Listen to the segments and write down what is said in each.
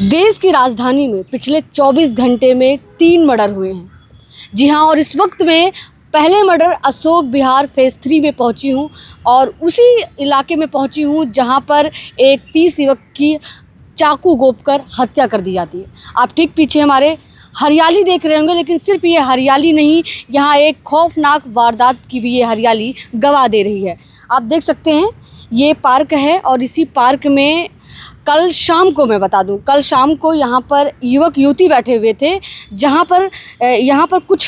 देश की राजधानी में पिछले 24 घंटे में 3 मर्डर हुए हैं। जी हाँ, और इस वक्त में पहले मर्डर अशोक विहार फेज़ 3 में पहुंची हूं और उसी इलाके में पहुंची हूं जहां पर एक 30 युवक की चाकू गोपकर हत्या कर दी जाती है। आप ठीक पीछे हमारे हरियाली देख रहे होंगे, लेकिन सिर्फ ये हरियाली नहीं, यहाँ एक खौफनाक वारदात की भी ये हरियाली गवा दे रही है। आप देख सकते हैं ये पार्क है और इसी पार्क में कल शाम को, मैं बता दूं, कल शाम को यहाँ पर युवक युवती बैठे हुए थे, जहाँ पर कुछ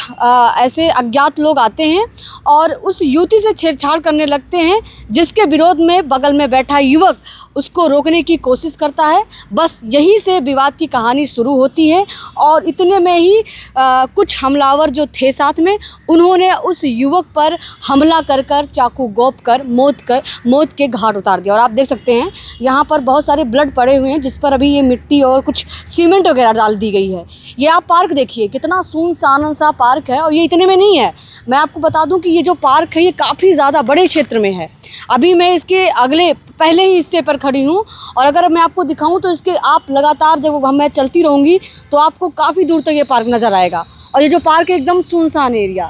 ऐसे अज्ञात लोग आते हैं और उस युवती से छेड़छाड़ करने लगते हैं, जिसके विरोध में बगल में बैठा युवक उसको रोकने की कोशिश करता है। बस यहीं से विवाद की कहानी शुरू होती है और इतने में ही कुछ हमलावर जो थे साथ में, उन्होंने उस युवक पर हमला कर चाकू गोप कर मौत के घाट उतार दिया। और आप देख सकते हैं यहाँ पर बहुत सारे ब्लड पड़े हुए हैं, जिस पर अभी ये मिट्टी और कुछ सीमेंट वगैरह डाल दी गई है। ये आप पार्क देखिए, कितना सुनसान सा पार्क है। और ये इतने में नहीं है, मैं आपको बता दूं कि ये जो पार्क है ये काफ़ी ज़्यादा बड़े क्षेत्र में है। अभी मैं इसके पहले ही हिस्से पर खड़ी हूँ और अगर मैं आपको दिखाऊं तो इसके आप लगातार जब मैं चलती रहूँगी तो आपको काफ़ी दूर तक ये पार्क नज़र आएगा। और ये जो पार्क है एकदम सुनसान एरिया,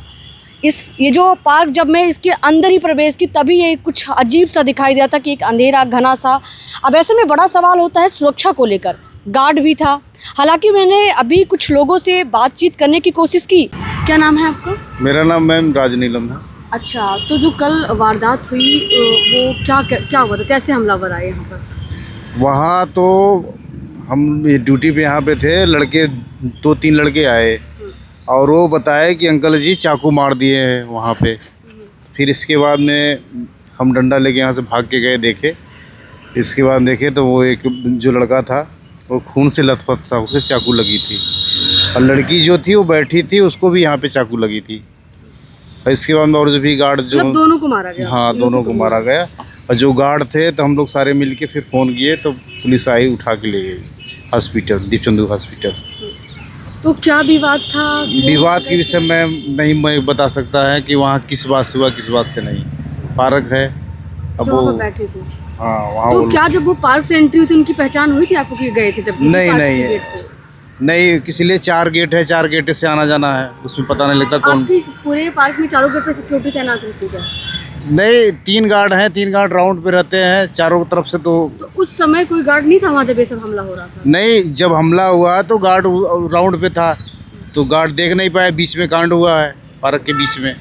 ये जो पार्क, जब मैं इसके अंदर ही प्रवेश की तभी ये कुछ अजीब सा दिखाई दिया था कि एक अंधेरा घना सा। अब ऐसे में बड़ा सवाल होता है सुरक्षा को लेकर। गार्ड भी था, हालांकि मैंने अभी कुछ लोगों से बातचीत करने की कोशिश की। क्या नाम है आपका? मेरा नाम मैम राजनीलम है। अच्छा, तो जो कल वारदात हुई वो क्या हुआ था, कैसे हमलावर आए यहाँ पर? वहाँ तो हम ये ड्यूटी पे यहाँ पे थे, लड़के 2-3 लड़के आए और वो बताए कि अंकल जी चाकू मार दिए हैं वहाँ पे। फिर इसके बाद में हम डंडा लेके यहाँ से भाग के गए, देखे। इसके बाद देखे तो वो एक जो लड़का था वो खून से लथपथ था, उसे चाकू लगी थी। और लड़की जो थी वो बैठी थी, उसको भी यहाँ पे चाकू लगी थी। और इसके बाद में और जो भी गार्ड जो दोनों को मारा गया। हाँ, दोनों को मारा गया। और जो गार्ड थे तो हम लोग सारे मिल के फिर फ़ोन किए तो पुलिस आई, उठा के ले गई हॉस्पिटल, दीपचंदू हॉस्पिटल। तो क्या विवाद था? विवाद के विषय में नहीं मैं बता सकता है कि वहाँ किस बात से हुआ, किस बात से नहीं। पार्क है, अब वो बैठे थे। हाँ वहाँ। तो क्या जब वो पार्क से एंट्री हुई थी उनकी पहचान हुई थी आपको कि गए थे? जब नहीं, किसी लिए 4 गेट है, 4 गेट से आना जाना है, उसमें पता नहीं लगता कौन। पूरे पार्क में चारों गेट पे सिक्योरिटी तैनात रहती है? नहीं, 3 गार्ड हैं, 3 गार्ड राउंड पे रहते हैं चारों तरफ से। तो उस समय कोई गार्ड नहीं था वहाँ जब ये सब हमला हो रहा था? नहीं, जब हमला हुआ तो गार्ड राउंड पे था, तो गार्ड देख नहीं पाया। बीच में कांड हुआ है, पार्क के बीच में।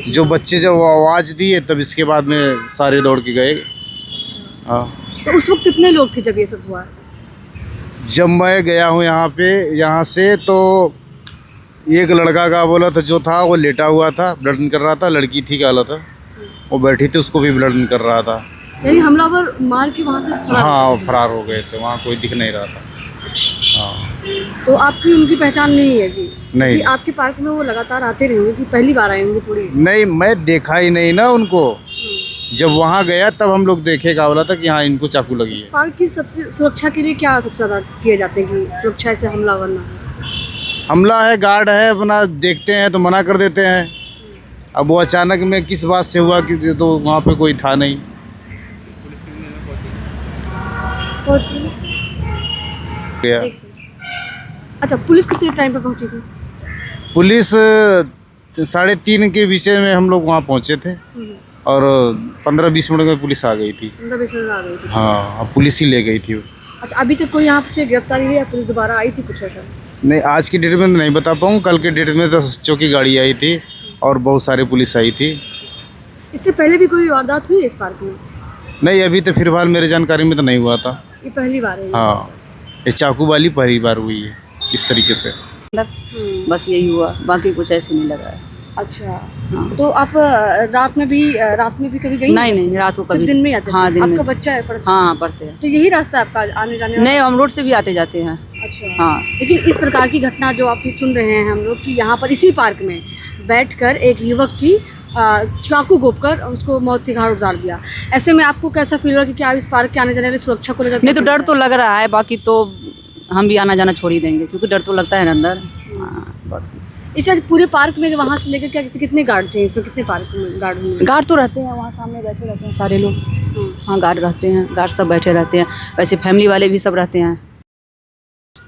जो बच्चे जब आवाज़ दिए तब इसके बाद में सारे दौड़ के गए। हाँ, तो उस वक्त कितने लोग थे जब ये सब हुआ? जब मैं गया हूँ यहाँ से तो एक लड़का का बोला था, जो था वो लेटा हुआ था, ब्लड कर रहा था। लड़की थी क्या था, वो बैठी थी, उसको भी ब्लड कर रहा था। यानी हमलावर मार के वहाँ से फरार हो गए थे, वहाँ कोई दिख नहीं रहा था। हाँ, तो आपकी उनकी पहचान नहीं है कि नहीं कि आपके पार्क में वो लगातार आते रहेंगे कि पहली बार आए होंगे? थोड़ी नहीं, मैं देखा ही नहीं ना उनको। जब वहाँ गया तब हम लोग देखेगा बोला था कि हाँ इनको चाकू लगी है। पार्क की सबसे सुरक्षा के लिए क्या सबसे ज़्यादा किए जाते हैं कि सुरक्षा से हमलावर ना हो? हमला है, गार्ड है, अपना देखते हैं तो मना कर देते हैं। अब वो अचानक में किस बात से हुआ कि तो वहाँ पे कोई था नहीं। गया। अच्छा, पुलिस कितने टाइम पे पहुंची थी? पुलिस 3:30 के विषय में हम लोग वहाँ पहुँचे थे और 15-20 मिनट में पुलिस आ गई थी। 15-20 मिनट आ गई थी? हाँ, अब पुलिस ही ले गई थी। अच्छा, अभी तक कोई यहाँ से गिरफ्तारी हुई या पुलिस दोबारा आई थी कुछ ऐसा? नहीं, आज की डेट में तो नहीं बता पाऊँ। कल के डेट में तो चौकी गाड़ी आई थी और बहुत सारे पुलिस आई थी। इससे पहले भी कोई वारदात हुई है इस पार्क में? नहीं, अभी तो फिलहाल मेरे जानकारी में तो नहीं हुआ था। ये पहली बार है? हाँ, ये चाकू वाली पहली बार हुई है इस तरीके से। बस यही हुआ, बाकी कुछ ऐसे नहीं लगा है। अच्छा, हाँ। तो आप रात में भी कभी गई? नहीं, रात को कभी। दिन में आते? हाँ, दिन में। आपका बच्चा है पढ़ता? हाँ, पढ़ते हैं। तो यही रास्ता है आपका आने जाने? नहीं, हम रोड से भी आते जाते हैं। अच्छा, हाँ। लेकिन इस प्रकार की घटना जो आप सुन रहे हैं हम लोग कि यहाँ पर इसी पार्क में बैठकर एक युवक की चाकू गोपकर उसको मौत के घाट उतार दिया, ऐसे में आपको कैसा फील हुआ कि क्या इस पार्क के आने जाने वाली सुरक्षा को लेकर? नहीं, तो डर तो लग रहा है, बाकी तो हम भी आना जाना छोड़ ही देंगे क्योंकि डर तो लगता है ना अंदर। हाँ, इससे पूरे पार्क में वहाँ से लेकर क्या कितने गार्ड थे इसमें? कितने पार्क में गार्ड होंगे? गार्ड तो रहते हैं, वहाँ सामने बैठे रहते हैं सारे लोग। हाँ, गार्ड रहते हैं, गार्ड सब बैठे रहते हैं। वैसे फैमिली वाले भी सब रहते हैं।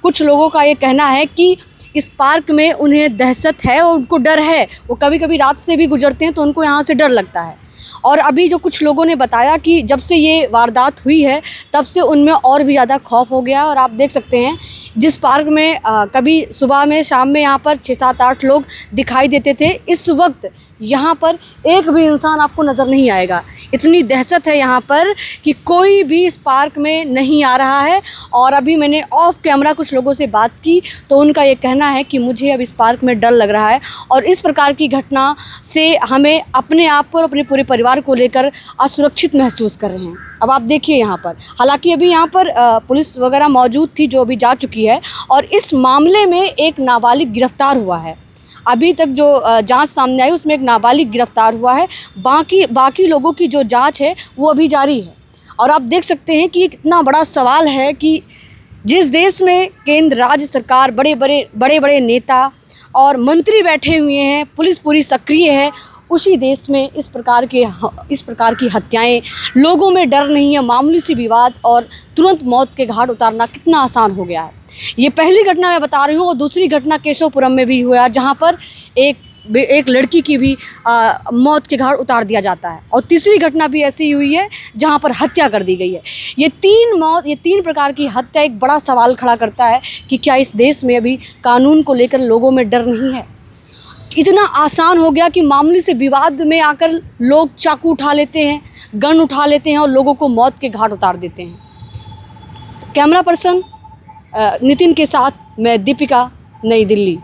कुछ लोगों का ये कहना है कि इस पार्क में उन्हें दहशत है और उनको डर है। वो कभी कभी रात से भी गुजरते हैं तो उनको यहाँ से डर लगता है। और अभी जो कुछ लोगों ने बताया कि जब से ये वारदात हुई है तब से उनमें और भी ज़्यादा खौफ हो गया। और आप देख सकते हैं जिस पार्क में कभी सुबह में शाम में यहाँ पर 6-7-8 लोग दिखाई देते थे, इस वक्त यहाँ पर एक भी इंसान आपको नज़र नहीं आएगा। इतनी दहशत है यहाँ पर कि कोई भी इस पार्क में नहीं आ रहा है। और अभी मैंने ऑफ कैमरा कुछ लोगों से बात की तो उनका ये कहना है कि मुझे अब इस पार्क में डर लग रहा है और इस प्रकार की घटना से हमें अपने आप को और अपने पूरे परिवार को लेकर असुरक्षित महसूस कर रहे हैं। अब आप देखिए यहाँ पर, हालांकि अभी यहाँ पर पुलिस वगैरह मौजूद थी जो अभी जा चुकी है और इस मामले में एक नाबालिग गिरफ्तार हुआ है। अभी तक जो जांच सामने आई उसमें एक नाबालिग गिरफ्तार हुआ है। बाकी लोगों की जो जांच है वो अभी जारी है। और आप देख सकते हैं कि कितना बड़ा सवाल है कि जिस देश में केंद्र राज्य सरकार बड़े बड़े नेता और मंत्री बैठे हुए हैं, पुलिस पूरी सक्रिय है, उसी देश में इस प्रकार की हत्याएं, लोगों में डर नहीं है, मामूली सी विवाद और तुरंत मौत के घाट उतारना कितना आसान हो गया है। ये पहली घटना मैं बता रही हूँ और दूसरी घटना केशवपुरम में भी हुआ जहाँ पर एक लड़की की भी मौत के घाट उतार दिया जाता है और तीसरी घटना भी ऐसी हुई है जहाँ पर हत्या कर दी गई है। ये तीन प्रकार की हत्या एक बड़ा सवाल खड़ा करता है कि क्या इस देश में अभी कानून को लेकर लोगों में डर नहीं है। इतना आसान हो गया कि मामूली से विवाद में आकर लोग चाकू उठा लेते हैं, गन उठा लेते हैं और लोगों को मौत के घाट उतार देते हैं। कैमरा पर्सन नितिन के साथ मैं दीपिका, नई दिल्ली।